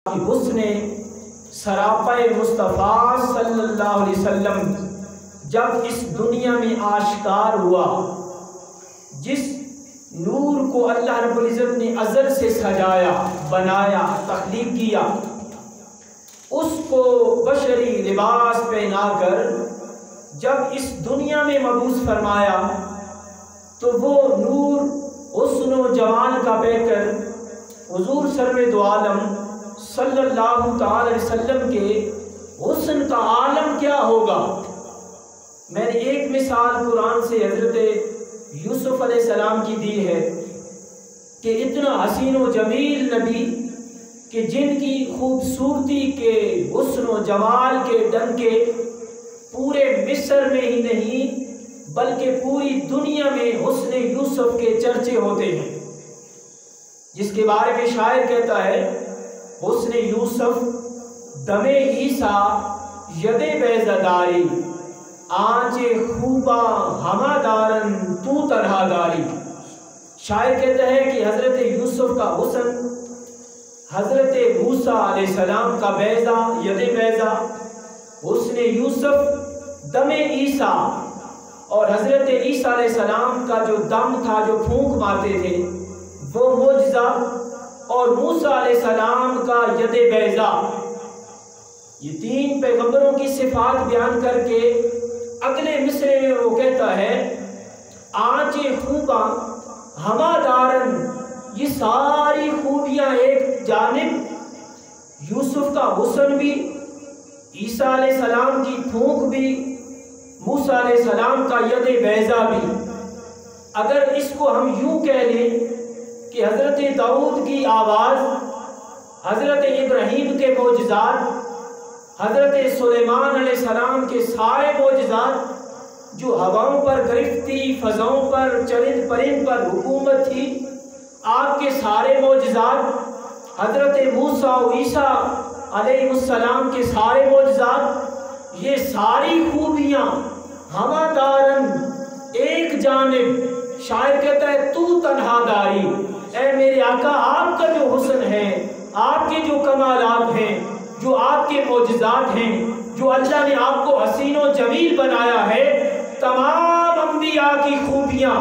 حسن سراپا مصطفیٰ صلی اللہ علیہ وسلم جب اس دنیا میں آشکار ہوا، جس نور کو اللہ رب العزت نے ازل سے سجایا، بنایا، تخلیق کیا، اس کو بشری لباس پہنا کر جب اس دنیا میں مبعوث فرمایا تو وہ نور حسن و جمال کا بہ کر حضور سرور دو عالم صلی اللہ تعالی علیہ وسلم کے حسن کا عالم کیا ہوگا۔ میں نے ایک مثال قرآن سے حضرت یوسف علیہ السلام کی دی ہے کہ اتنا حسین و جمیل نبی کہ جن کی خوبصورتی کے حسن و جمال کے ڈنکے پورے مصر میں ہی نہیں بلکہ پوری دنیا میں حسن یوسف کے چرچے ہوتے ہیں، جس کے بارے میں شاعر کہتا ہے حسن یوسف دم عیسیٰ ید بیزداری آنچ خوبا ہما دارن تو تنہا داری۔ شاعر کہتا ہے کہ حضرت یوسف کا حسن حضرت موسیٰ علیہ السلام کا بیضہ ید بیضہ، حسن یوسف دم عیسیٰ، اور حضرت عیسیٰ علیہ السلام کا جو دم تھا، جو پھونک مارتے تھے، وہ معجزہ، اور موسیٰ علیہ السلام کا ید بیضہ۔ یہ تین پیغمبروں کی صفات بیان کر کے اگلے مصرے میں وہ کہتا ہے آنچ خوباں ہما دارن، یہ ساری خوبیاں ایک جانب، یوسف کا حسن بھی، عیسیٰ علیہ السلام کی پھونک بھی، موسیٰ علیہ السلام کا ید بیضہ بھی۔ اگر اس کو ہم یوں کہہ لیں کہ حضرت داؤد کی آواز، حضرت ابراہیم کے معجزات، حضرت سلیمان علیہ السلام کے سارے معجزات، جو ہواؤں پر گرفتی، فضاؤں پر، چرند پرند پر حکومت تھی، آپ کے سارے معجزات، حضرت موسیٰ و عیسیٰ علیہ السلام کے سارے معجزات، یہ ساری خوبیاں ہما دارن ایک جانب، شاعر کہتا ہے تو تنہا داری، اے میرے آقا آپ کا جو حسن ہے، آپ کے جو کمالات ہیں، جو آپ کے معجزات ہیں، جو اللہ نے آپ کو حسین و جمیل بنایا ہے، تمام انبیاء کی خوبیاں،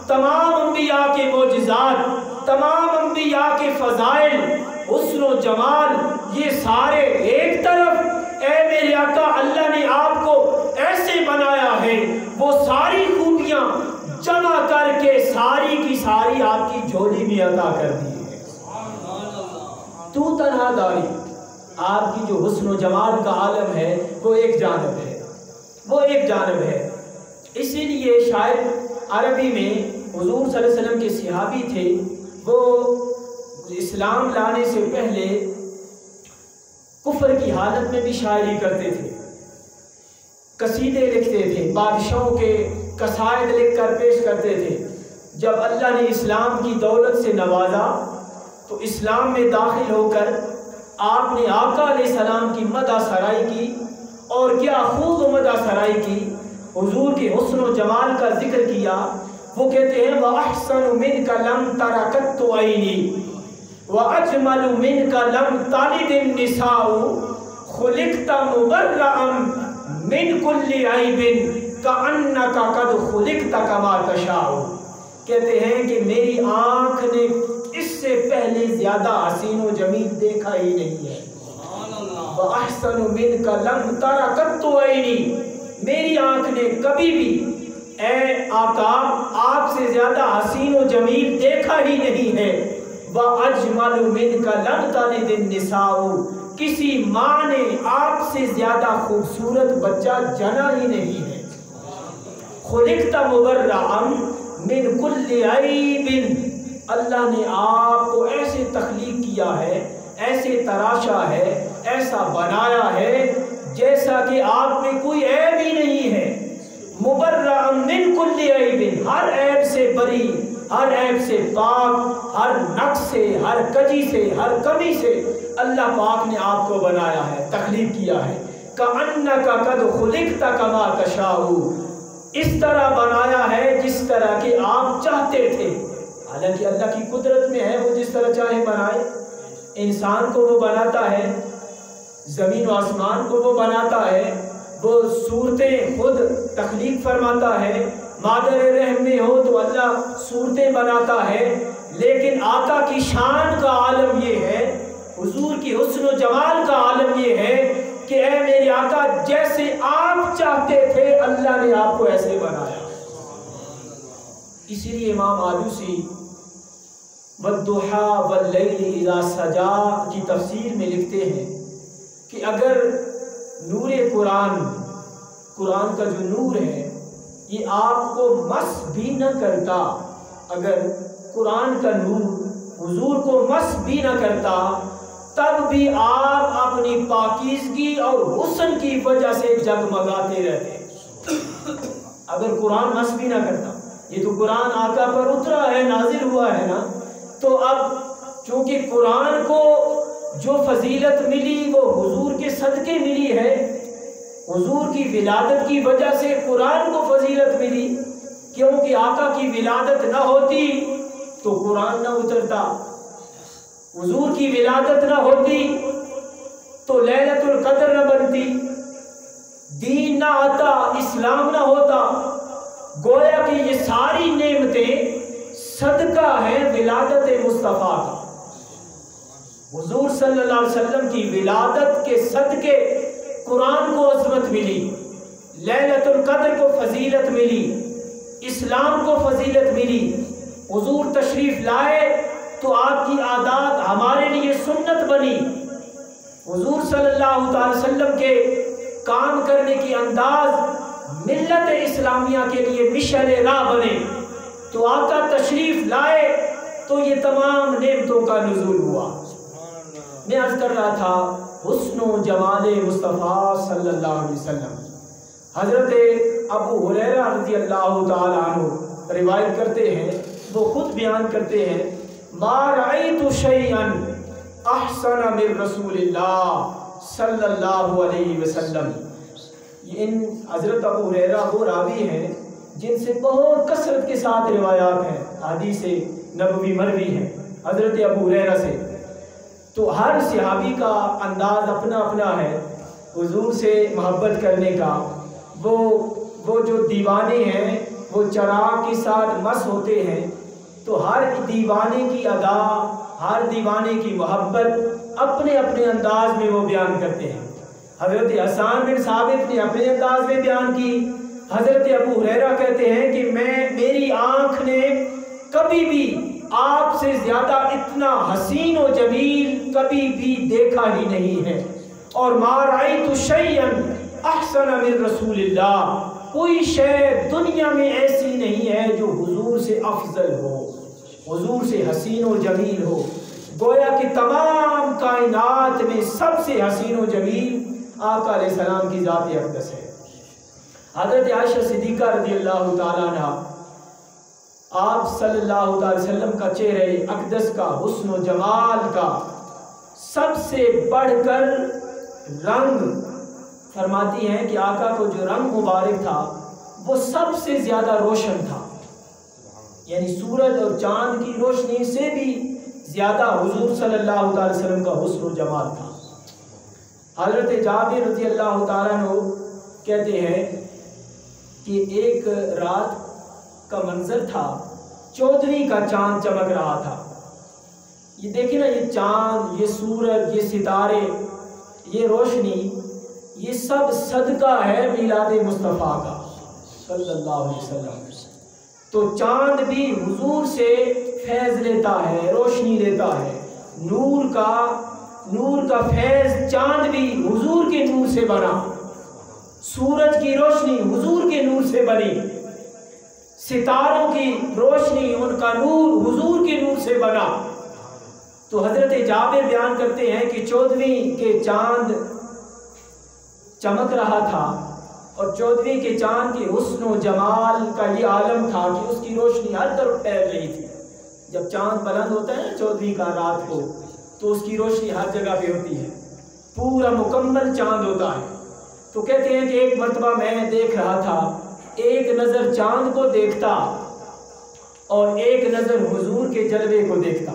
تمام انبیاء کے معجزات، تمام انبیاء کے فضائل، حسن و جمال، یہ سارے ایک طرف، اے میرے آقا اللہ نے آپ کو ایسے بنایا ہے، وہ ساری خوبیاں جمع کر کے ساری کی ساری آپ کی جھولی میں عطا کر دی ہے۔ تو تنہا داری، آپ کی جو حسن و جمال کا عالم ہے وہ ایک جانب ہے، وہ ایک جانب ہے۔ اسی لیے شاعر عربی میں حضور صلی اللہ علیہ وسلم کے صحابی تھے، وہ اسلام لانے سے پہلے کفر کی حالت میں بھی شاعری کرتے تھے، قصیدے لکھتے تھے، بادشاہوں کے قصائد لکھ کر پیش کرتے تھے۔ جب اللہ نے اسلام کی دولت سے نوازا تو اسلام میں داخل ہو کر آپ نے آقا علیہ السلام کی مدح سرائی کی، اور کیا خوب مدح سرائی کی، حضور کے حسن و جمال کا ذکر کیا۔ وہ کہتے ہیں وَأَحْسَنُ مِنْكَ لَمْ تَرَ قَطُّ عَيْنِي وَأَجْمَلُ مِنْكَ لَمْ تَلِدِ النِّسَاءُ خُلِقْتَ مُبَرَّأً مِنْ كُلِّ عَيْبٍ كَأَنَّكَ قَدْ خُلِقْتَ كَمَا تَشَاءُ۔ کہتے ہیں کہ میری آنکھ نے اس سے پہلے زیادہ حسین و جمیل دیکھا ہی نہیں ہے۔ وَأَحْسَنُ مِنْكَ لَمْ تَرَ قَطُّ عَيْنِي، میری آنکھ نے کبھی بھی اے آقا آپ سے زیادہ حسین و جمیل دیکھا ہی نہیں ہے۔ وَأَجْمَلُ مِنْكَ لَمْ تَلِدِ النِّسَاءُ، کسی ماں نے آپ سے زیادہ خوبصورت بچہ جنا ہی نہیں ہے۔ خُلِقْتَ مُبَرَّأً مِنْ كُلِّ عَيْبٍ، اللہ نے آپ کو ایسے تخلیق کیا ہے، ایسے تراشا ہے، ایسا بنایا ہے جیسا کہ آپ میں کوئی عیب ہی نہیں ہے۔ مُبَرَّأً مِنْ كُلِّ عَيْبٍ، ہر عیب سے بری، ہر عیب سے پاک، ہر نقص سے، ہر کجی سے، ہر کمی سے اللہ پاک نے آپ کو بنایا ہے، تخلیق کیا ہے۔ كَأَنَّكَ قَدْ خُلِقْتَ كَمَا تَشَاءُ، اس طرح بنایا ہے جس طرح کہ آپ چاہتے تھے۔ حالانکہ اللہ کی قدرت میں ہے وہ جس طرح چاہے بنائے، انسان کو وہ بناتا ہے، زمین و آسمان کو وہ بناتا ہے، وہ صورتیں خود تخلیق فرماتا ہے، مادر رحم میں ہو تو اللہ صورتیں بناتا ہے، لیکن آقا کی شان کا عالم یہ ہے، حضور کی حسن و جمال کا عالم یہ ہے کہ اے میرے آقا جیسے آپ چاہتے تھے اللہ نے آپ کو ایسے بنایا۔ اسی لیے امام آلوسی وَالضُّحَىٰ وَاللَّيْلِ إِذَا سَجَىٰ کی تفسیر میں لکھتے ہیں کہ اگر نور قرآن کا جو نور ہے یہ آپ کو مس بھی نہ کرتا، اگر قرآن کا نور حضور کو مس بھی نہ کرتا تب بھی آپ اپنی پاکیزگی اور حسن کی وجہ سے جگمگاتے رہتے۔ اگر قرآن مس بھی نہ کرتا، یہ تو قرآن آقا پر اترا ہے، نازل ہوا ہے نا، تو اب چونکہ قرآن کو جو فضیلت ملی وہ حضور کے صدقے ملی ہے، حضور کی ولادت کی وجہ سے قرآن کو فضیلت ملی، کیونکہ آقا کی ولادت نہ ہوتی تو قرآن نہ اترتا، حضور کی ولادت نہ ہوتی تو لیلۃ القدر نہ بنتی، دین نہ آتا، اسلام نہ ہوتا۔ گویا کہ یہ ساری نعمتیں صدقہ ہے ولادت مصطفیٰ کا، حضور صلی اللہ علیہ وسلم کی ولادت کے صدقے قرآن کو عظمت ملی، لیلۃ القدر کو فضیلت ملی، اسلام کو فضیلت ملی۔ حضور تشریف لائے تو آپ کی عادات ہمارے لیے سنت بنی، حضور صلی اللہ تعالی وسلم کے کام کرنے کی انداز ملت اسلامیہ کے لیے مشعل راہ بنے، تو آقا تشریف لائے تو یہ تمام نعمتوں کا نزول ہوا۔ میں عرض کر رہا تھا حسن و جمال مصطفیٰ صلی اللہ علیہ وسلم۔ حضرت ابو ہریرہ رضی اللہ تعالی عنہ روایت کرتے ہیں، وہ خود بیان کرتے ہیں، ما رأیت شیئا احسن من رسول اللہ صلی اللہ علیہ وسلم۔ ان حضرت ابو ہریرہ وہ راوی ہیں جن سے بہت کثرت کے ساتھ روایات ہیں، حدیث نبوی مروی ہیں حضرت ابو ہریرہ سے۔ تو ہر صحابی کا انداز اپنا اپنا ہے حضور سے محبت کرنے کا۔ وہ جو دیوانے ہیں وہ چراغ کے ساتھ مس ہوتے ہیں، تو ہر دیوانے کی ادا، ہر دیوانے کی محبت اپنے اپنے انداز میں وہ بیان کرتے ہیں۔ حضرت حسان بن ثابت نے اپنے انداز میں بیان کی، حضرت ابو ہریرہ کہتے ہیں کہ میری آنکھ نے کبھی بھی آپ سے زیادہ اتنا حسین و جمیل کبھی بھی دیکھا ہی نہیں ہے، اور ما رأیت شیئا احسن من رسول اللہ، کوئی شے دنیا میں ایسی نہیں ہے جو حضور سے افضل ہو، حضور سے حسین و جمیل ہو۔ گویا کہ تمام کائنات میں سب سے حسین و جمیل آقا علیہ السلام کی ذات اقدس ہے۔ حضرت عائشہ صدیقہ رضی اللہ تعالیٰ عنہ، آپ صلی اللہ تعالی وسلم کا چہرے اقدس کا، حسن و جمال کا سب سے بڑھ کر رنگ، فرماتی ہیں کہ آقا کو جو رنگ مبارک تھا وہ سب سے زیادہ روشن تھا، یعنی سورج اور چاند کی روشنی سے بھی زیادہ حضور صلی اللہ تعالی وسلم کا حسن و جمال تھا۔ حضرت جابر رضی اللہ تعالیٰ عنہ کہتے ہیں کہ ایک رات کا منظر تھا، 14ویں کا چاند چمک رہا تھا۔ یہ دیکھیں نا، یہ چاند، یہ سورج، یہ ستارے، یہ روشنی، یہ سب صدقہ ہے میلاد مصطفیٰ کا صلی اللہ علیہ وسلم۔ تو چاند بھی حضور سے فیض لیتا ہے، روشنی لیتا ہے، نور کا فیض چاند بھی حضور کے نور سے بنا، سورج کی روشنی حضور کے نور سے بنی، ستاروں کی روشنی، ان کا نور حضور کے نور سے بنا۔ تو حضرت جابر بیان کرتے ہیں کہ 14ویں کے چاند چمک رہا تھا، اور 14ویں کے چاند کے حسن و جمال کا یہ عالم تھا کہ اس کی روشنی ہر طرف پھیل رہی تھی۔ جب چاند بلند ہوتا ہے نا 14ویں کا رات کو، تو اس کی روشنی ہر جگہ پہ ہوتی ہے، پورا مکمل چاند ہوتا ہے۔ تو کہتے ہیں کہ ایک مرتبہ میں دیکھ رہا تھا، ایک نظر چاند کو دیکھتا اور ایک نظر حضور کے جلوے کو دیکھتا۔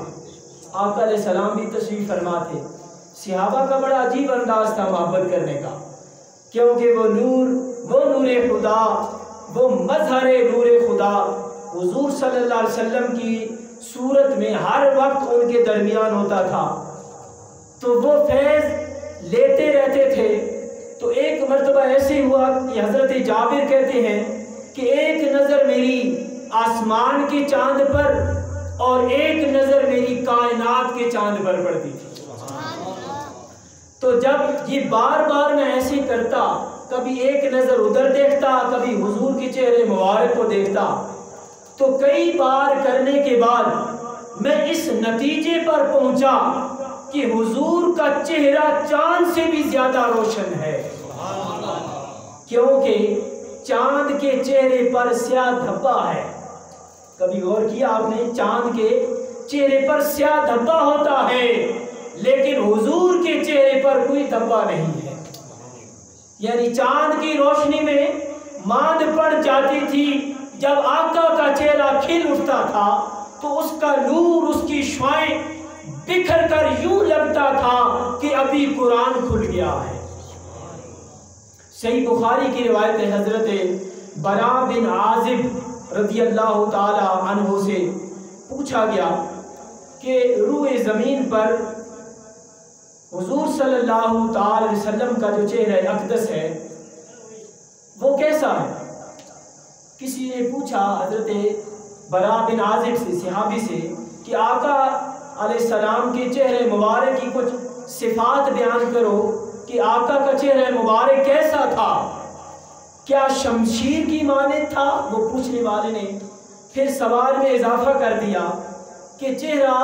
آقا علیہ السلام بھی تشریف فرما تھے. صحابہ کا بڑا عجیب انداز تھا محبت کرنے کا، کیونکہ وہ نور خدا، وہ مظہر نور خدا حضور صلی اللہ علیہ وسلم کی صورت میں ہر وقت ان کے درمیان ہوتا تھا، تو وہ فیض لیتے رہتے تھے. تو ایک مرتبہ ایسے ہوا کہ حضرت جابر کہتے ہیں کہ ایک نظر میری آسمان کے چاند پر اور ایک نظر میری کائنات کے چاند پر پڑتی تھی. تو جب یہ بار بار میں ایسے کرتا، کبھی ایک نظر ادھر دیکھتا، کبھی حضور کے چہرے مبارک کو دیکھتا، تو کئی بار کرنے کے بعد میں اس نتیجے پر پہنچا کہ حضور کا چہرہ چاند سے بھی زیادہ روشن ہے، کیونکہ چاند کے چہرے پر سیاہ دھبا ہے. کبھی غور کیا آپ نے؟ چاند کے چہرے پر سیاہ دھبا ہوتا ہے، لیکن حضور کے چہرے پر کوئی دھبا نہیں ہے. یعنی چاند کی روشنی میں ماند پڑ جاتی تھی، جب آقا کا چہرہ کھل اٹھتا تھا تو اس کا نور، اس کی شعاعیں بکھر کر یوں لگتا تھا کہ ابھی قرآن کھل گیا ہے. صحیح بخاری کی روایت ہے، حضرت برا بن عازب رضی اللہ تعالی عنہ سے پوچھا گیا کہ روئے زمین پر حضور صلی اللہ تعالی وسلم کا جو چہرہ اقدس ہے وہ کیسا ہے؟ کسی نے پوچھا حضرت برا بن عازب سے، صحابی سے، کہ آقا علیہ السلام کے چہرے مبارک کی کچھ صفات بیان کرو کہ آقا کا چہرہ مبارک کیسا تھا، کیا شمشیر کی مانند تھا؟ وہ پوچھنے والے نے پھر سوال میں اضافہ کر دیا کہ چہرہ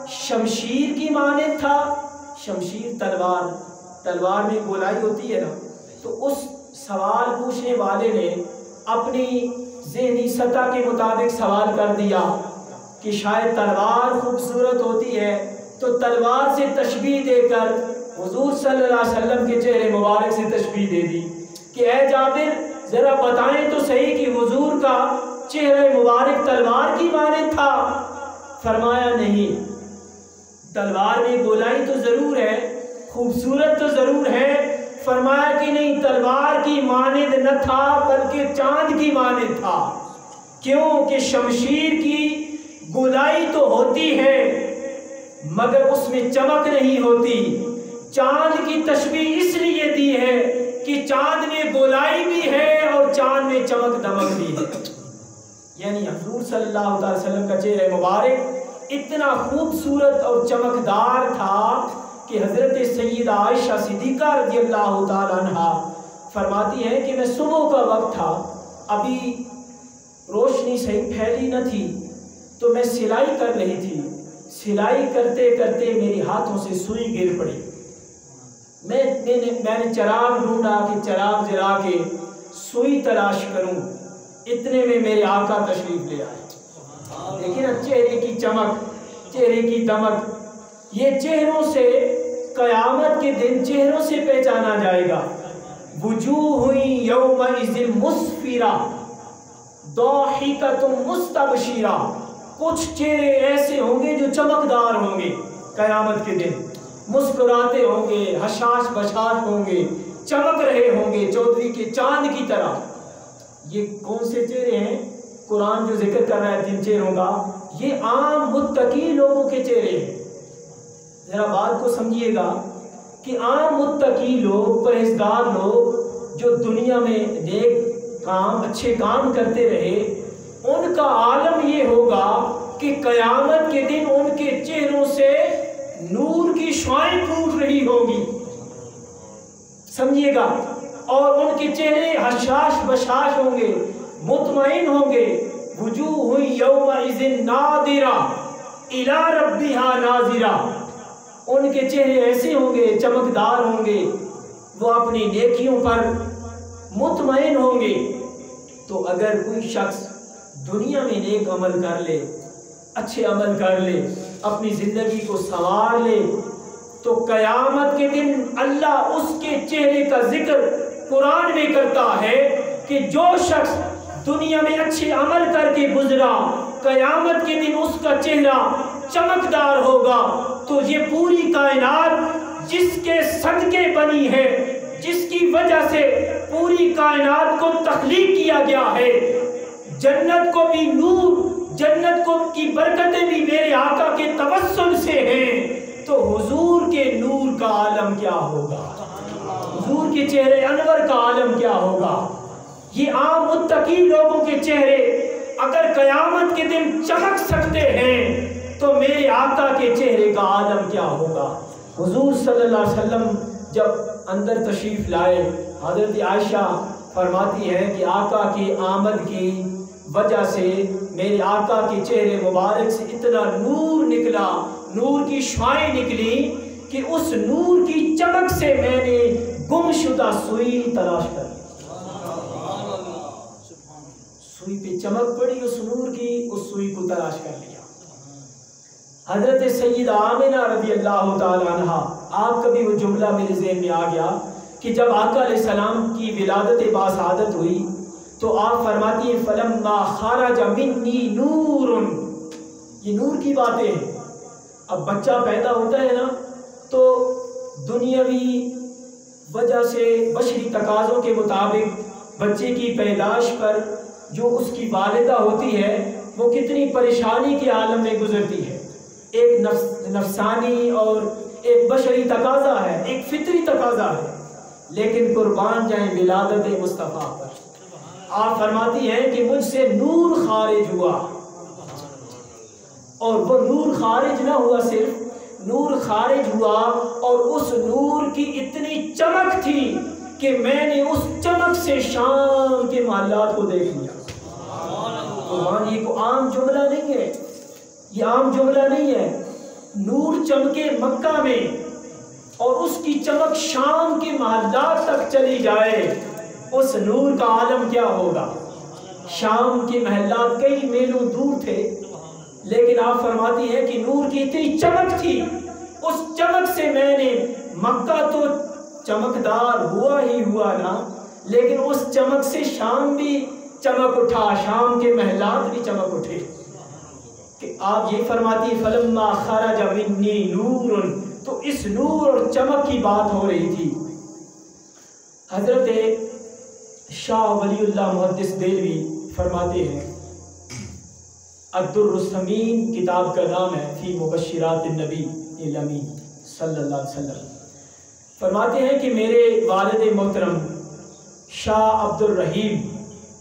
شمشیر کی مانند تھا. شمشیر تلوار میں گولائی ہوتی ہے نا، تو اس سوال پوچھنے والے نے اپنی ذہنی سطح کے مطابق سوال کر دیا کہ شاید تلوار خوبصورت ہوتی ہے، تو تلوار سے تشبیہ دے کر حضور صلی اللہ علیہ وسلم کے چہرے مبارک سے تشبیہ دے دی کہ اے جابر ذرا بتائیں تو صحیح کہ حضور کا چہرہ مبارک تلوار کی مانند تھا؟ فرمایا نہیں، تلوار میں گولائی تو ضرور ہے، خوبصورت تو ضرور ہے. فرمایا کہ نہیں، تلوار کی مانند نہ تھا بلکہ چاند کی مانند تھا. کیوں کہ شمشیر کی گولائی تو ہوتی ہے مگر اس میں چمک نہیں ہوتی. چاند کی تشبیہ اس لیے دی ہے کہ چاند میں گولائی بھی ہے اور چاند میں چمک دمک بھی ہے. یعنی حضور صلی اللہ علیہ وسلم کا چہرہ مبارک اتنا خوبصورت اور چمکدار تھا کہ حضرت سیدہ عائشہ صدیقہ رضی اللہ تعالی عنہ فرماتی ہے کہ میں صبح کا وقت تھا، ابھی روشنی صحیح پھیلی نہ تھی، تو میں سلائی کر رہی تھی. سلائی کرتے کرتے میرے ہاتھوں سے سوئی گر پڑی. میں نے چراغ ڈھونڈا کہ چراغ جلا کے سوئی تلاش کروں، اتنے میں میرے آقا تشریف لے آئے. لیکن چہرے کی چمک، چہرے کی دمک، یہ چہروں سے قیامت کے دن چہروں سے پہچانا جائے گا. وجوہ یومئذ مسفرہ ضاحکۃ مستبشرہ. کچھ چہرے ایسے ہوں گے جو چمکدار ہوں گے قیامت کے دن، مسکراتے ہوں گے، حشاش بشاش ہوں گے، چمک رہے ہوں گے چودھری کے چاند کی طرح. یہ کون سے چہرے ہیں؟ قرآن جو ذکر کر رہا ہے جن چہروں کا، یہ عام متقی لوگوں کے چہرے ہیں. ذرا بات کو سمجھیے گا کہ عام متقی لوگ، پرہیزگار لوگ جو دنیا میں نیک کام، اچھے کام کرتے رہے، ان کا عالم یہ ہوگا کہ قیامت کے دن ان کے چہروں سے نور کی شعاعیں پھوٹ رہی ہوگی. سمجھیے گا، اور ان کے چہرے حشاش بشاش ہوں گے، مطمئن ہوں گے. وجوہ یومئذ ناظرہ الی ربہا ناظرہ. ان کے چہرے ایسے ہوں گے، چمکدار ہوں گے، وہ اپنی نیکیوں پر مطمئن ہوں گے. تو اگر کوئی شخص دنیا میں نیک عمل کر لے، اچھے عمل کر لے، اپنی زندگی کو سنوار لے، تو قیامت کے دن اللہ اس کے چہرے کا ذکر قرآن میں کرتا ہے کہ جو شخص دنیا میں اچھے عمل کر کے گزرا، قیامت کے دن اس کا چہرہ چمکدار ہوگا تو یہ پوری کائنات جس کے صدقے بنی ہے، جس کی وجہ سے پوری کائنات کو تخلیق کیا گیا ہے، جنت کو بھی نور، جنت کو کی برکتیں بھی میرے آقا کے توسل سے ہیں، تو حضور کے نور کا عالم کیا ہوگا، حضور کے چہرے انور کا عالم کیا ہوگا۔ یہ عام متقی لوگوں کے چہرے اگر قیامت کے دن چمک سکتے ہیں تو میرے آقا کے چہرے کا عالم کیا ہوگا۔ حضور صلی اللہ علیہ وسلم جب اندر تشریف لائے، حضرت عائشہ فرماتی ہے کہ آقا کی آمد کی وجہ سے میرے آقا کے چہرے مبارک سے اتنا نور نکلا، نور کی شعائیں نکلی کہ اس نور کی چمک سے میں نے گم شدہ سوئی تلاش کر لی۔ سوئی پہ چمک پڑی اس نور کی، اس سوئی کو تلاش کر لیا۔ حضرت سیدہ آمنہ رضی اللہ تعالی عنہ، آپ کا بھی وہ جملہ میرے ذہن میں آ گیا کہ جب آقا علیہ السلام کی ولادت باسعادت ہوئی تو آپ فرماتی ہیں فلما خرج منی نور، یہ نور کی باتیں ہیں۔ اب بچہ پیدا ہوتا ہے نا تو دنیاوی وجہ سے بشری تقاضوں کے مطابق بچے کی پیدائش پر جو اس کی والدہ ہوتی ہے وہ کتنی پریشانی کے عالم میں گزرتی ہے۔ ایک نفسانی اور ایک بشری تقاضا ہے، ایک فطری تقاضا ہے، لیکن قربان جائیں ولادت مصطفیٰ پر۔ آپ فرماتی ہیں کہ مجھ سے نور خارج ہوا، اور وہ نور خارج نہ ہوا، صرف نور خارج ہوا اور اس نور کی اتنی چمک تھی کہ میں نے اس چمک سے شام کے محلات کو دیکھ لیا۔ قربان، یہ کوئی عام جملہ نہیں ہے، یہ عام جملہ نہیں ہے۔ نور چمکے مکہ میں اور اس کی چمک شام کے محلات تک چلی جائے، اس نور کا عالم کیا ہوگا۔ شام کے محلات کئی میلوں دور تھے، لیکن آپ فرماتی ہیں کہ نور کی اتنی چمک تھی، اس چمک سے میں نے مکہ تو چمکدار ہوا ہی ہوا نا، لیکن اس چمک سے شام بھی چمک اٹھا، شام کے محلات بھی چمک اٹھے۔ کہ آپ یہ فرماتی فلما خرج منی نور، تو اس نور اور چمک کی بات ہو رہی تھی۔ حضرت شاہ ولی اللہ محدث دہلوی فرماتے ہیں، الدر الثمین کتاب کا نام ہے، فی مبشرات النبی الامین صلی اللہ علیہ وسلم، فرماتے ہیں کہ میرے والد محترم شاہ عبد الرحیم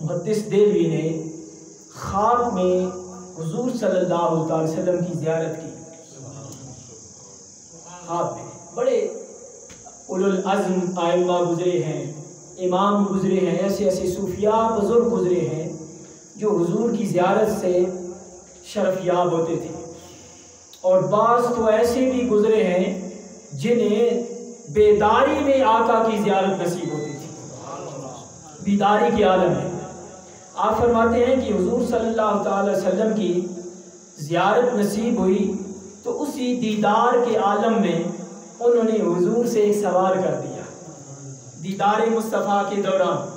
محدث دہلوی نے خواب میں حضور صلی اللہ تعالی وسلم کی زیارت کی۔ خواب میں بڑے اولو العزم ائمہ گزرے ہیں، امام گزرے ہیں، ایسے ایسے صوفیاء بزرگ گزرے ہیں جو حضور کی زیارت سے شرف یاب ہوتے تھے، اور بعض تو ایسے بھی گزرے ہیں جنہیں بیداری میں آقا کی زیارت نصیب ہوتی تھی، بیداری کے عالم میں۔ آپ فرماتے ہیں کہ حضور صلی اللہ تعالی وسلم کی زیارت نصیب ہوئی تو اسی دیدار کے عالم میں انہوں نے حضور سے ایک سوال کر دیا دیدار مصطفیٰ کے دوران،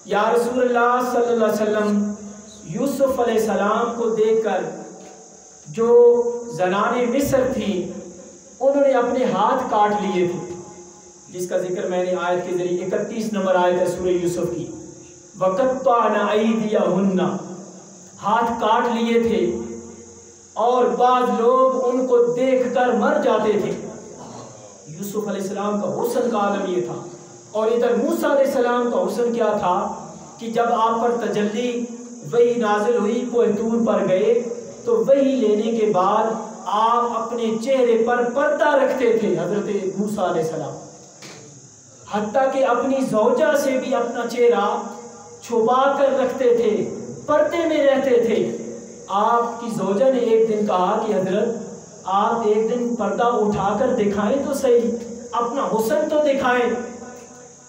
یا رسول اللہ صلی اللہ علیہ وسلم، یوسف علیہ السلام کو دیکھ کر جو زنان مصر تھی انہوں نے اپنے ہاتھ کاٹ لیے تھے، جس کا ذکر میں نے آیت کے ذریعے 31 نمبر آیت ہے سورہ یوسف کی، وَقَطَّعْنَ أَيْدِيَهُنَّ، ہاتھ کاٹ لیے تھے، اور بعض لوگ ان کو دیکھ کر مر جاتے تھے۔ یوسف علیہ السلام کا حسن کا عالم یہ تھا، اور ادھر موسیٰ علیہ السلام کا حسن کیا تھا کہ جب آپ پر تجلی وحی نازل ہوئی، کوہ طور پر گئے تو وحی لینے کے بعد آپ اپنے چہرے پر پردہ رکھتے تھے حضرت موسیٰ علیہ السلام، حتیٰ کہ اپنی زوجہ سے بھی اپنا چہرہ چھپا کر رکھتے تھے، پردے میں رہتے تھے۔ آپ کی زوجہ نے ایک دن کہا کہ حضرت آپ ایک دن پردہ اٹھا کر دکھائیں تو صحیح، اپنا حسن تو دکھائیں۔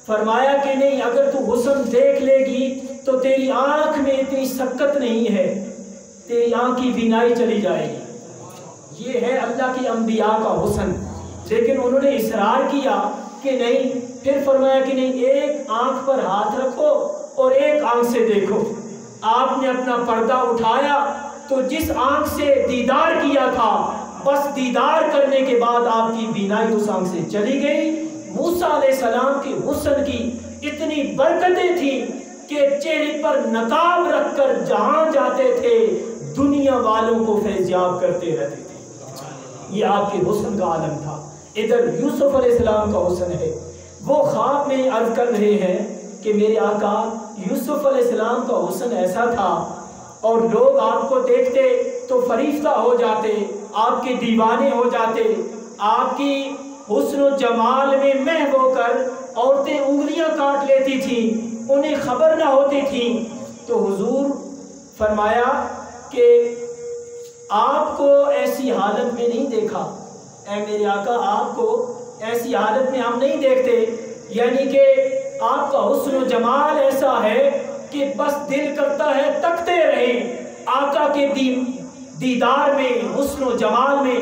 فرمایا کہ نہیں، اگر تو حسن دیکھ لے گی تو تیری آنکھ میں اتنی سکت نہیں ہے، تیری آنکھ کی بینائی چلی جائے گی۔ یہ ہے اللہ کی انبیاء کا حسن، لیکن انہوں نے اصرار کیا کہ نہیں، پھر فرمایا کہ نہیں، ایک آنکھ پر ہاتھ رکھو اور ایک آنکھ سے دیکھو۔ آپ نے اپنا پردہ اٹھایا تو جس آنکھ سے دیدار کیا تھا بس دیدار کرنے کے بعد آپ کی بینائی اس آنکھ سے چلی گئی۔ موسیٰ علیہ السلام کے حسن کی اتنی برکتیں تھیں کہ چہرے پر نقاب رکھ کر جہاں جاتے تھے دنیا والوں کو فیضیاب کرتے رہتے تھے۔ یہ آپ کے حسن کا عالم تھا۔ ادھر یوسف علیہ السلام کا حسن ہے، وہ خواب میں عرض کر رہے ہیں کہ میرے آقا یوسف علیہ السلام کا حسن ایسا تھا اور لوگ آپ کو دیکھتے تو فریفتہ ہو جاتے، آپ کے دیوانے ہو جاتے، آپ کی حسن و جمال میں محو ہو کر عورتیں انگلیاں کاٹ لیتی تھیں، انہیں خبر نہ ہوتی تھی۔ تو حضور فرمایا کہ آپ کو ایسی حالت میں نہیں دیکھا، اے میرے آقا آپ کو ایسی حالت میں ہم نہیں دیکھتے، یعنی کہ آپ کا حسن و جمال ایسا ہے کہ بس دل کرتا ہے تکتے رہیں، آقا کے دیدار میں حسن و جمال میں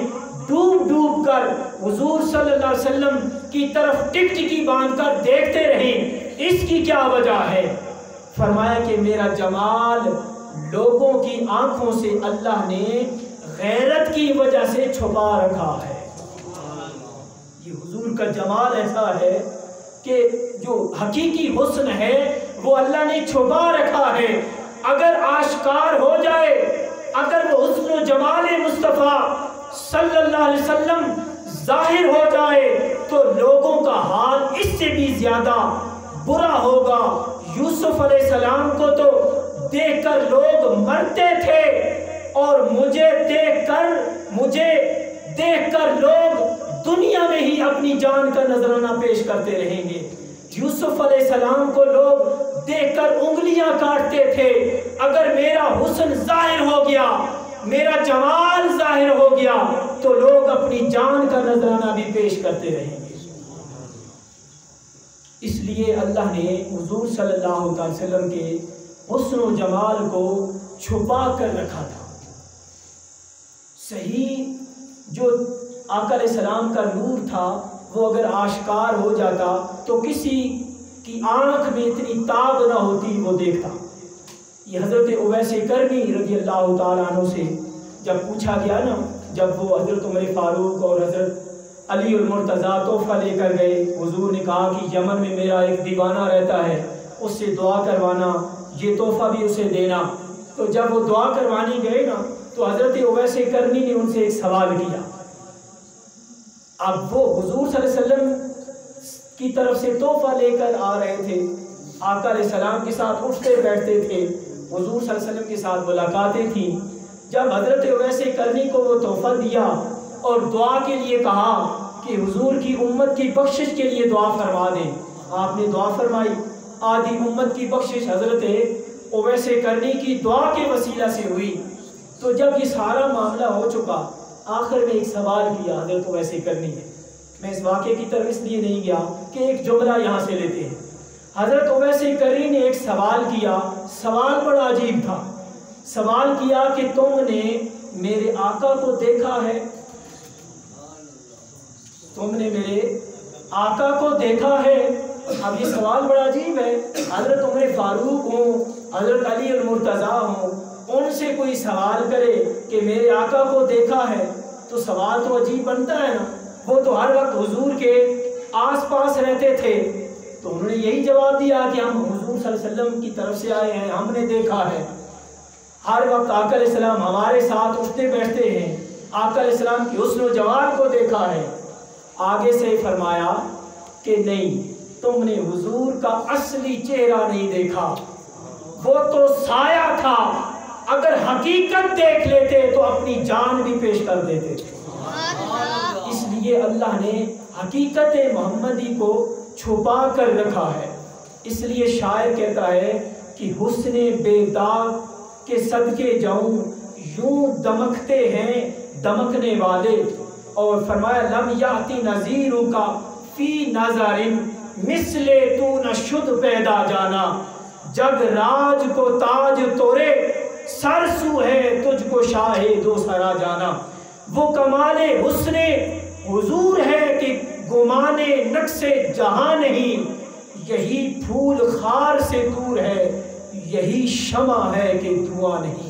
ڈوب ڈوب کر حضور صلی اللہ علیہ وسلم کی طرف ٹکٹکی باندھ کر دیکھتے رہیں۔ اس کی کیا وجہ ہے؟ فرمایا کہ میرا جمال لوگوں کی آنکھوں سے اللہ نے غیرت کی وجہ سے چھپا رکھا ہے۔ یہ حضور کا جمال ایسا ہے کہ جو حقیقی حسن ہے وہ اللہ نے چھپا رکھا ہے، اگر آشکار ہو جائے، اگر وہ حسن و جمال مصطفیٰ صلی اللہ علیہ وسلم ظاہر ہو جائے تو لوگوں کا حال اس سے بھی زیادہ برا ہوگا۔ یوسف علیہ السلام کو تو دیکھ کر لوگ مرتے تھے اور مجھے دیکھ کر لوگ دنیا میں ہی اپنی جان کا نذرانہ پیش کرتے رہیں گے۔ یوسف علیہ السلام کو لوگ دیکھ کر انگلیاں کاٹتے تھے، اگر میرا حسن ظاہر ہو گیا، میرا جمال ظاہر ہو گیا تو لوگ اپنی جان کا نذرانہ بھی پیش کرتے رہیں گے۔ اس لیے اللہ نے حضور صلی اللہ علیہ وسلم کے حسن و جمال کو چھپا کر رکھا تھا۔ صحیح جو آقا علیہ السلام کا نور تھا وہ اگر آشکار ہو جاتا تو کسی کی آنکھ میں اتنی تاب نہ ہوتی وہ دیکھتا۔ یہ حضرت اویس کرنی رضی اللہ تعالیٰ عنہ سے جب پوچھا گیا نا، جب وہ حضرت عمر فاروق اور حضرت علی المرتضیٰ تحفہ لے کر گئے، حضور نے کہا کہ یمن میں میرا ایک دیوانہ رہتا ہے، اس سے دعا کروانا، یہ تحفہ بھی اسے دینا۔ تو جب وہ دعا کروانے گئے نا تو حضرت اویس کرنی نے ان سے ایک سوال کیا۔ اب وہ حضور صلی اللہ علیہ وسلم کی طرف سے تحفہ لے کر آ رہے تھے، آقا علیہ السلام کے ساتھ اٹھتے بیٹھتے تھے، حضور صلی اللہ علیہ وسلم کے ساتھ ملاقاتیں تھیں۔ جب حضرت اویس کرنی کو وہ تحفہ دیا اور دعا کے لیے کہا کہ حضور کی امت کی بخشش کے لیے دعا فرما دیں، آپ نے دعا فرمائی۔ آدھی امت کی بخشش حضرت اویس کرنی کی دعا کے وسیلہ سے ہوئی۔ تو جب یہ سارا معاملہ ہو چکا، آخر میں ایک سوال کیا حضرت اویس کرنی نے۔ میں اس واقعے کی طرف اس لیے نہیں گیا کہ ایک جملہ یہاں سے لیتے ہیں۔ حضرت اویس کرنی نے ایک سوال کیا، سوال بڑا عجیب تھا۔ سوال کیا کہ تم نے میرے آقا کو دیکھا ہے؟ تم نے میرے آقا کو دیکھا ہے؟ اب یہ سوال بڑا عجیب ہے، حضرت عمر فاروق ہوں، حضرت علی المرتضیٰ ہوں، ان سے کوئی سوال کرے کہ میرے آقا کو دیکھا ہے تو سوال تو عجیب بنتا ہے نا۔ وہ تو ہر وقت حضور کے آس پاس رہتے تھے، تو انہوں نے یہی جواب دیا کہ ہم حضور صلی اللہ علیہ وسلم کی طرف سے آئے ہیں، ہم نے دیکھا ہے۔ ہر وقت آقا علیہ السلام ہمارے ساتھ اٹھتے بیٹھتے ہیں، آقا علیہ السلام کی حسن و جمال کو دیکھا ہے۔ آگے سے فرمایا کہ نہیں، تم نے حضور کا اصلی چہرہ نہیں دیکھا، وہ تو سایہ تھا، اگر حقیقت دیکھ لیتے تو اپنی جان بھی پیش کر دیتے تھے۔ اس لیے اللہ نے حقیقت محمدی کو چھپا کر رکھا ہے۔ اس لیے شاعر کہتا ہے کہ حسن بے داغ کے صدقے جاؤں، یوں دمکتے ہیں دمکنے والے، اور فرمایا لم یاتی نذیر کا فی نظر مثل تو نہ شد پیدا جانا، جگ راج کو تاج تورے سر سو ہے تجھ کو شاہ دو سرا جانا۔ وہ کمال حسن حضور ہے کہ گمان نقص جہاں نہیں، یہی پھول خار سے دور ہے، یہی شمع ہے کہ دھواں نہیں۔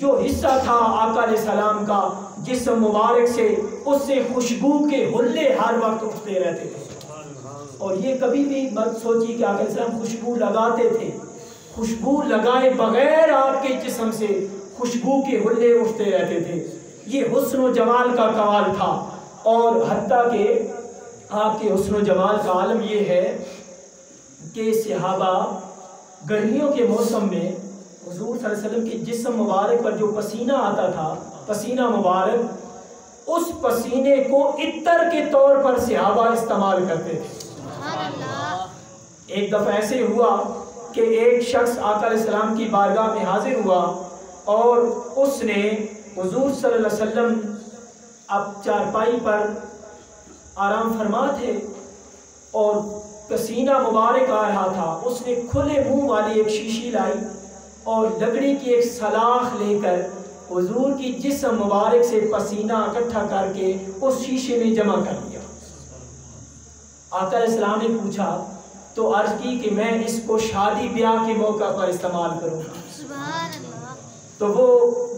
جو حصہ تھا آقا علیہ السلام کا جسم مبارک سے، اس سے خوشبو کے حلے ہر وقت اٹھتے رہتے تھے۔ اور یہ کبھی بھی مت سوچی کہ آقا علیہ السلام خوشبو لگاتے تھے، خوشبو لگائے بغیر آپ کے جسم سے خوشبو کے حلے اٹھتے رہتے تھے۔ یہ حسن و جمال کا کمال تھا۔ اور حتیٰ کہ آپ کے حسن و جمال کا عالم یہ ہے کہ صحابہ گرمیوں کے موسم میں حضور صلی اللہ علیہ وسلم کے جسم مبارک پر جو پسینہ آتا تھا، پسینہ مبارک، اس پسینے کو عطر کے طور پر صحابہ استعمال کرتے تھے۔ ایک دفعہ ایسے ہوا کہ ایک شخص آقا علیہ السلام کی بارگاہ میں حاضر ہوا اور اس نے حضور صلی اللہ علیہ وسلم اب چارپائی پر آرام فرما تھے اور پسینہ مبارک آ رہا تھا۔ اس نے کھلے منہ والی ایک شیشی لائی اور لکڑی کی ایک سلاخ لے کر حضور کی جسم مبارک سے پسینہ اکٹھا کر کے اس شیشے میں جمع کر دیا۔ آقا علیہ السلام نے پوچھا تو عرض کی کہ میں اس کو شادی بیاہ کے موقع پر استعمال کروں گا۔ تو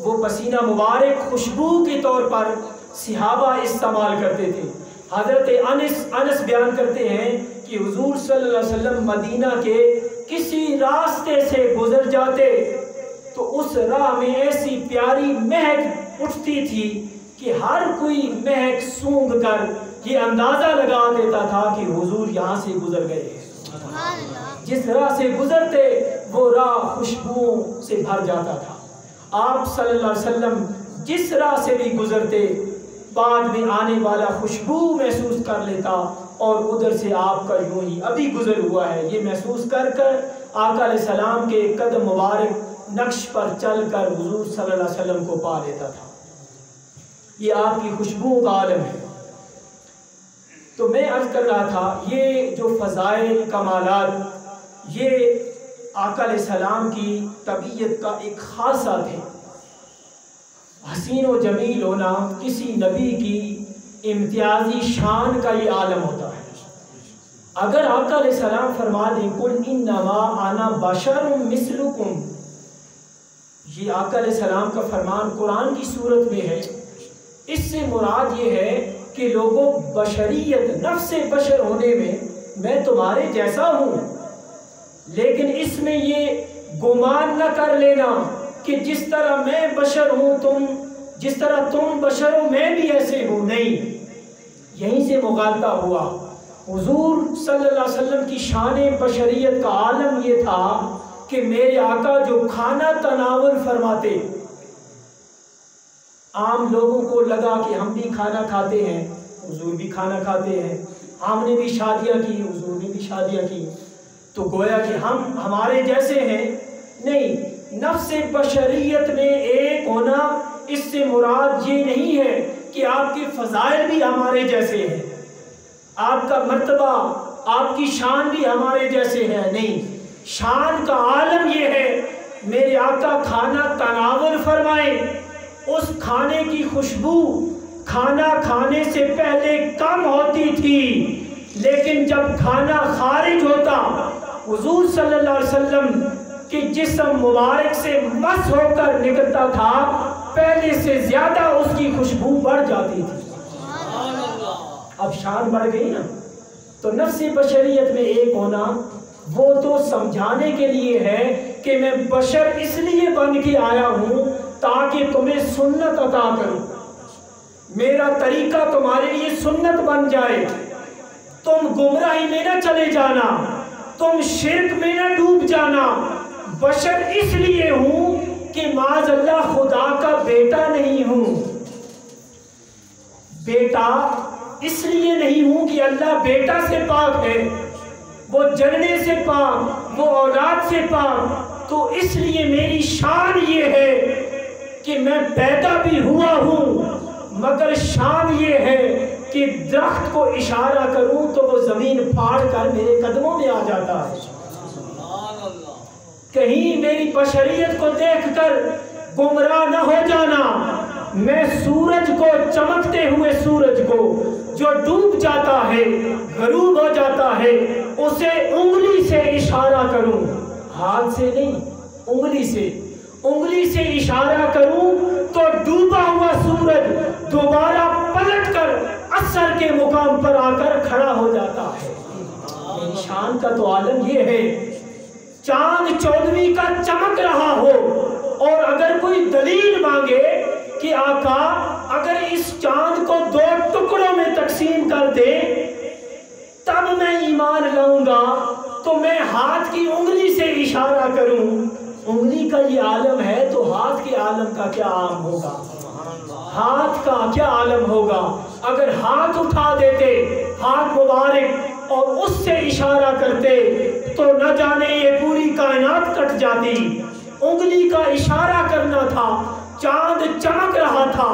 وہ پسینہ مبارک خوشبو کے طور پر صحابہ استعمال کرتے تھے۔ حضرت انس بیان کرتے ہیں کہ حضور صلی اللہ علیہ وسلم مدینہ کے کسی راستے سے گزر جاتے تو اس راہ میں ایسی پیاری مہک اٹھتی تھی کہ ہر کوئی مہک سونگھ کر یہ اندازہ لگا دیتا تھا کہ حضور یہاں سے گزر گئے ہیں۔ جس راہ سے گزرتے وہ راہ خوشبوؤں سے بھر جاتا تھا۔ آپ صلی اللہ علیہ وسلم جس راہ سے بھی گزرتے بعد میں آنے والا خوشبو محسوس کر لیتا اور ادھر سے آپ کا یوں ہی ابھی گزر ہوا ہے یہ محسوس کر کر آقا علیہ السلام کے قدم مبارک نقش پر چل کر حضور صلی اللہ علیہ وسلم کو پا لیتا تھا۔ یہ آپ کی خوشبو کا عالم ہے۔ تو میں عرض کر رہا تھا یہ جو فضائل کمالات یہ آقا علیہ السلام کی طبیعت کا ایک خاصہ تھے۔ حسین و جمیل ہونا کسی نبی کی امتیازی شان کا یہ عالم ہوتا ہے۔ اگر آقا علیہ السلام فرما دیں قل انما انا بشر مثلکم، یہ آقا علیہ السلام کا فرمان قرآن کی صورت میں ہے، اس سے مراد یہ ہے کہ لوگوں بشریت نفس بشر ہونے میں تمہارے جیسا ہوں، لیکن اس میں یہ گمان نہ کر لینا کہ جس طرح میں بشر ہوں جس طرح تم بشر ہو میں بھی ایسے ہوں، نہیں، یہیں سے مغالطہ ہوا۔ حضور صلی اللہ علیہ وسلم کی شان بشریت کا عالم یہ تھا کہ میرے آقا جو کھانا تناول فرماتے، عام لوگوں کو لگا کہ ہم بھی کھانا کھاتے ہیں، حضور بھی کھانا کھاتے ہیں، ہم نے بھی شادیاں کی، حضور نے بھی شادیاں کی، تو گویا کہ ہم ہمارے جیسے ہیں، نہیں، نفس بشریت میں ایک ہونا اس سے مراد یہ نہیں ہے کہ آپ کے فضائل بھی ہمارے جیسے ہیں، آپ کا مرتبہ آپ کی شان بھی ہمارے جیسے ہے، نہیں، شان کا عالم یہ ہے میرے آقا کھانا تناول فرمائے، اس کھانے کی خوشبو کھانا کھانے سے پہلے کم ہوتی تھی، لیکن جب کھانا خارج ہوتا حضور صلی اللہ علیہ وسلم کہ جسم مبارک سے مس ہو کر نکلتا تھا پہلے سے زیادہ اس کی خوشبو بڑھ جاتی تھی۔ اب شان بڑھ گئی نا، تو نفس بشریت میں ایک ہونا وہ تو سمجھانے کے لیے ہے کہ میں بشر اس لیے بن کے آیا ہوں تاکہ تمہیں سنت عطا کروں، میرا طریقہ تمہارے لیے سنت بن جائے، تم گمراہی میں نہ چلے جانا، تم شرک میں نہ ڈوب جانا۔ بشر اس لیے ہوں کہ معاذ اللہ خدا کا بیٹا نہیں ہوں، بیٹا اس لیے نہیں ہوں کہ اللہ بیٹا سے پاک ہے، وہ جننے سے پاک، وہ اولاد سے پاک، تو اس لیے میری شان یہ ہے کہ میں پیدا بھی ہوا ہوں، مگر شان یہ ہے کہ درخت کو اشارہ کروں تو وہ زمین پھاڑ کر میرے قدموں میں آ جاتا ہے۔ کہیں میری بشریت کو دیکھ کر گمراہ نہ ہو جانا، میں سورج کو، چمکتے ہوئے سورج کو جو ڈوب جاتا ہے، غروب ہو جاتا ہے، اسے انگلی سے اشارہ کروں، ہاتھ سے نہیں، انگلی سے، انگلی سے اشارہ کروں تو ڈوبا ہوا سورج دوبارہ پلٹ کر عصر کے مقام پر آ کر کھڑا ہو جاتا ہے۔ شان کا تو عالم یہ ہے، چاند 14ویں کا چمک رہا ہو اور اگر کوئی دلیل مانگے کہ آقا اگر اس چاند کو 2 ٹکڑوں میں تقسیم کر دے تب میں ایمان لاؤں گا، تو میں ہاتھ کی انگلی سے اشارہ کروں۔ انگلی کا یہ عالم ہے تو ہاتھ کے عالم کا کیا عام ہوگا؟ ہاتھ کا کیا عالم ہوگا؟ اگر ہاتھ اٹھا دیتے، ہاتھ مبارک، اور اس سے اشارہ کرتے تو نہ جانے یہ پوری کائنات کٹ جاتی۔ انگلی کا اشارہ کرنا تھا، چاند چمک رہا تھا،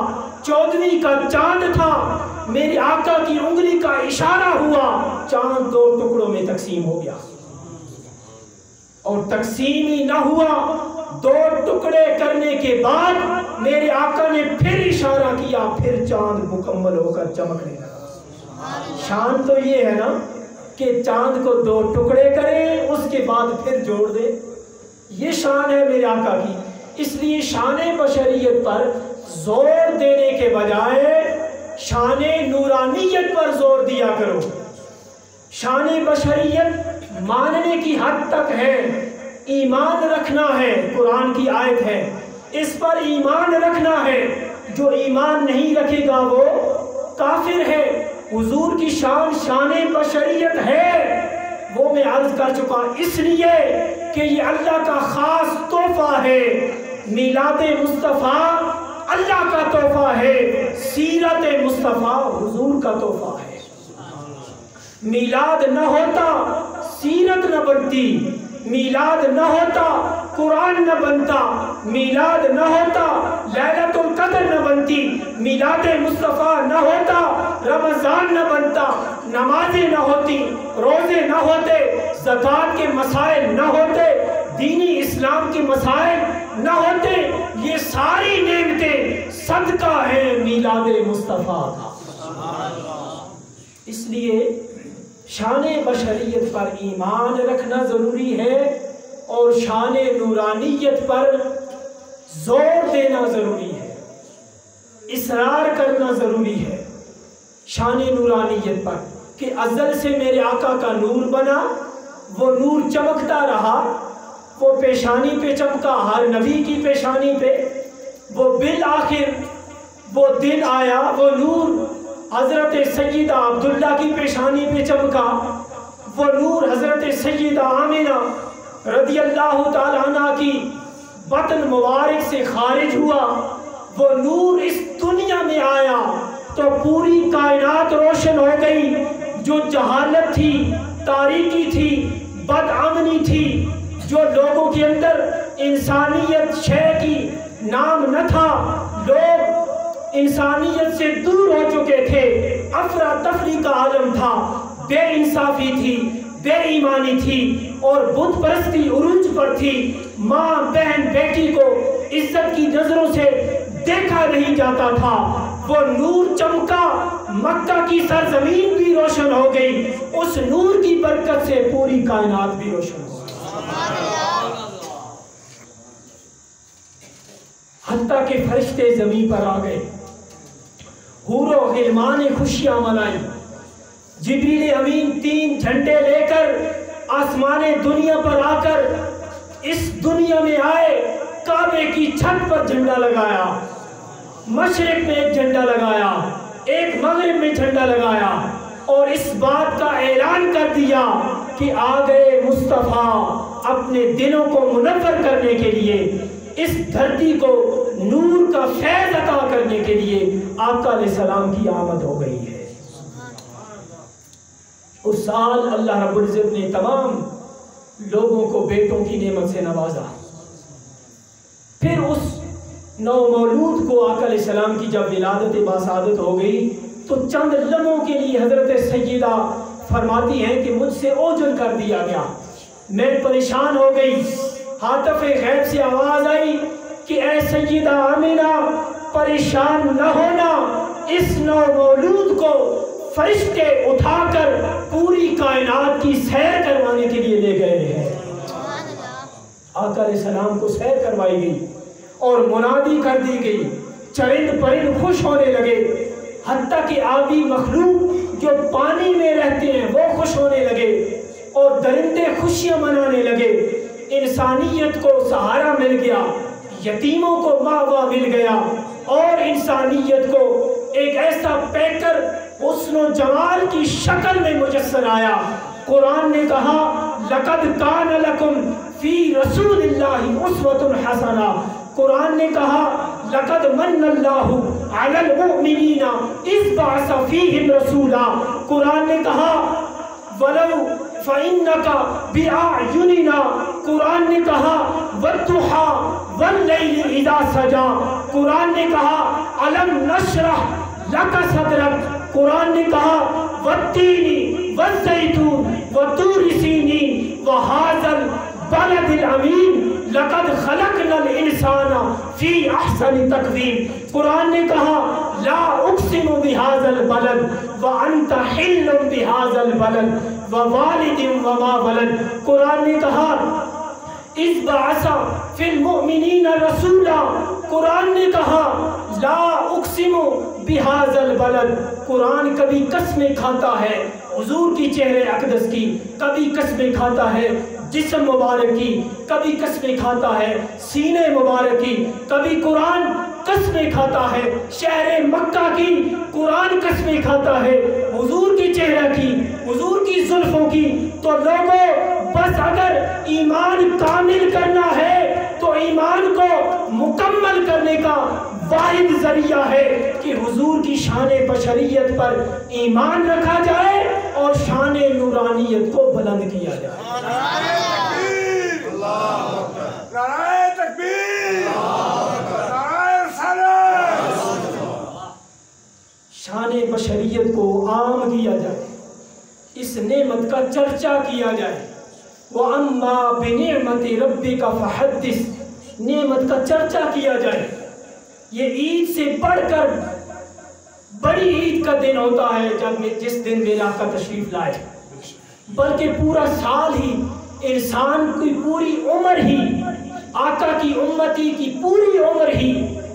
14ویں کا چاند تھا، میرے آقا کی انگلی کا اشارہ ہوا، چاند 2 ٹکڑوں میں تقسیم ہو گیا، اور تقسیم ہی نہ ہوا، 2 ٹکڑے کرنے کے بعد میرے آقا نے پھر اشارہ کیا، پھر چاند مکمل ہو کر چمکنے لگا۔ شان تو یہ ہے نا کہ چاند کو 2 ٹکڑے کریں، اس کے بعد پھر جوڑ دے، یہ شان ہے میرے آقا کی۔ اس لیے شان بشریت پر زور دینے کے بجائے شان نورانیت پر زور دیا کرو۔ شان بشریت ماننے کی حد تک ہے، ایمان رکھنا ہے، قرآن کی آیت ہے، اس پر ایمان رکھنا ہے، جو ایمان نہیں رکھے گا وہ کافر ہے۔ حضور کی شان شان بشریت ہے، وہ میں عرض کر چکا، اس لیے کہ یہ اللہ کا خاص تحفہ ہے۔ میلاد مصطفیٰ اللہ کا تحفہ ہے، سیرت مصطفیٰ حضور کا تحفہ ہے۔ میلاد نہ ہوتا سیرت نہ بنتی، میلاد نہ ہوتا قرآن نہ بنتا، میلاد نہ ہوتا لیلۃ القدر نہ بنتی، میلاد مصطفیٰ نہ ہوتا رمضان نہ بنتا، نمازیں نہ ہوتی، روزے نہ ہوتے، زکوٰۃ کے مسائل نہ ہوتے، دینی اسلام کے مسائل نہ ہوتے، یہ ساری نعمتیں صدقہ ہیں میلاد مصطفیٰ کا۔ اس لیے شان بشریت پر ایمان رکھنا ضروری ہے اور شان نورانیت پر زور دینا ضروری ہے، اصرار کرنا ضروری ہے شان نورانیت پر، کہ ازل سے میرے آقا کا نور بنا، وہ نور چمکتا رہا، وہ پیشانی پہ چمکا، ہر نبی کی پیشانی پہ، وہ بالآخر وہ دن آیا، وہ نور حضرت سیدہ عبداللہ کی پیشانی پہ چمکا، وہ نور حضرت سیدہ آمنہ رضی اللہ تعالیٰ عنہ کی بطن مبارک سے خارج ہوا، وہ نور اس دنیا میں آیا تو پوری کائنات روشن ہو گئی۔ جو جہالت تھی، تاریکی تھی، بدامنی تھی، جو لوگوں کے اندر انسانیت شے کی نام نہ تھا، لوگ انسانیت سے دور ہو چکے تھے، افراتفری کا عالم تھا، بے انصافی تھی، بے ایمانی تھی، اور بت پرستی عروج پر تھی، ماں بہن بیٹی کو عزت کی نظروں سے دیکھا نہیں جاتا تھا، وہ نور چمکا، مکہ کی سرزمین بھی روشن ہو گئی، اس نور کی برکت سے پوری کائنات بھی روشن ہو گئی، حتیٰ کہ فرشتے زمین پر آ گئے، حور و غلمان نے خوشیاں منائی، جبریل امین 3 جھنڈے لے کر آسمان دنیا پر آ کر اس دنیا میں آئے، کعبے کی چھت پر جھنڈا لگایا، مشرق میں ایک جھنڈا لگایا، ایک مغرب میں جھنڈا لگایا، اور اس بات کا اعلان کر دیا کہ آ گئے مصطفیٰ اپنے دلوں کو منور کرنے کے لیے، اس دھرتی کو نور کا فیض عطا کرنے کے لیے آقا علیہ السلام کی آمد ہو گئی ہے۔ اس سال اللہ رب العزت نے تمام لوگوں کو بیٹوں کی نعمت سے نوازا۔ پھر اس نو مولود کو آقا علیہ السلام کی جب ولادت باسعادت ہو گئی تو چند لمحوں کے لیے حضرت سیدہ فرماتی ہیں کہ مجھ سے اوجھل کر دیا گیا، میں پریشان ہو گئی، ہاتف غیب سے آواز آئی کہ اے سیدہ آمنہ پریشان نہ ہونا، اس نو مولود کو فرشتے اٹھا کر پوری کائنات کی سیر کروانے کے لیے لے گئے ہیں۔ آقا علیہ السلام کو سیر کروائی گئی، اور منادی کر دی گئی، چرند پرند خوش ہونے لگے، حتیٰ کہ آبی مخلوق جو پانی میں رہتے ہیں وہ خوش ہونے لگے، اور درندے خوشیاں منانے لگے، انسانیت کو سہارا مل گیا، یتیموں کو ماوا مل گیا، اور انسانیت کو ایک ایسا پیکر حسن و جمال کی شکل میں مجسر آیا۔ قرآن نے کہا لَقَدْ كَانَ لَكُمْ فِي رَسُولِ اللَّهِ أُسْوَةٌ حَسَنَةٌ، قرآن نے کہا لَقَدْ مَنَّ اللَّهُ عَلَى الْمُؤْمِنِينَ إِذْ بَعَثَ فِيهِمْ رَسُولًا، قرآن نے کہا وَلَوْ فَإِنَّكَ بِأَعْيُنِنَا، قرآن نے کہا وَالضُّحَىٰ وَاللَّيْلِ إِذَا سَجَىٰ، قرآن نے کہا أَلَمْ نَشْرَحْ لَكَ صَدْرَكَ، قرآن نے کہا وَالتِّينِ وَالزَّيْتُونِ وَطُورِ سِينِينَ وَهَٰذَا الْبَلَدِ الْأَمِينِ لَقَدْ خَلَقْنَا الْإِنسَانَ فِي أَحْسَنِ تَقْوِيمٍ، قرآن نے کہا لَا أُقْسِمُ بِهَٰذَا الْبَلَدِ وَأَنْتَ حِلٌّ بِهَٰذَا الْبَلَدِ وَوَالِدٍ وَمَا وَلَدَ، قرآن نے کہا اِذْ بَعَثَ فِي الْمُؤْمِنِينَ رَسُولًا، قرآن نے کہا لا اقسم بہذا البلد، قرآن کبھی قسمیں کھاتا ہے حضور کی چہرے اقدس کی، کبھی قسمیں کھاتا ہے جسم مبارک کی، کبھی قسمیں کھاتا ہے سینے مبارک کی، کبھی قرآن قسمیں کھاتا ہے شہر مکہ کی، قرآن قسمیں کھاتا ہے حضور کی چہرہ کی، حضور کی زلفوں کی۔ تو لوگوں بس اگر ایمان کامل کرنا ہے تو ایمان کو مکمل کرنے کا واحد ذریعہ ہے کہ حضور کی شان بشریت پر ایمان رکھا جائے اور شان نورانیت کو بلند کیا جائے۔ نعرہ تکبیر، نعرہ رسالت، شان بشریت کو عام کیا جائے، اس نعمت کا چرچا کیا جائے۔ وَأَمَّا بِنِعْمَةِ رَبِّكَ فَحَدِّثْ، نعمت کا چرچا کیا جائے۔ یہ عید سے بڑھ کر بڑی عید کا دن ہوتا ہے جس دن میرے آقا تشریف لائے، بلکہ پورا سال ہی انسان کی پوری عمر ہی آقا کی امتی کی پوری عمر ہی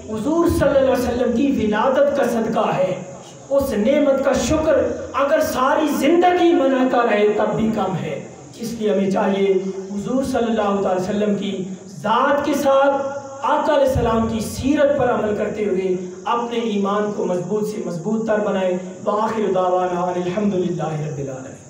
حضور صلی اللہ علیہ وسلم کی ولادت کا صدقہ ہے۔ اس نعمت کا شکر اگر ساری زندگی مناتا رہے تب بھی کم ہے۔ اس لیے ہمیں چاہیے حضور صلی اللہ علیہ وسلم کی ذات کے ساتھ آقا علیہ السلام کی سیرت پر عمل کرتے ہوئے اپنے ایمان کو مضبوط سے مضبوط تر بنائے۔ وآخر دعوانا الحمدللہ رب العالمین۔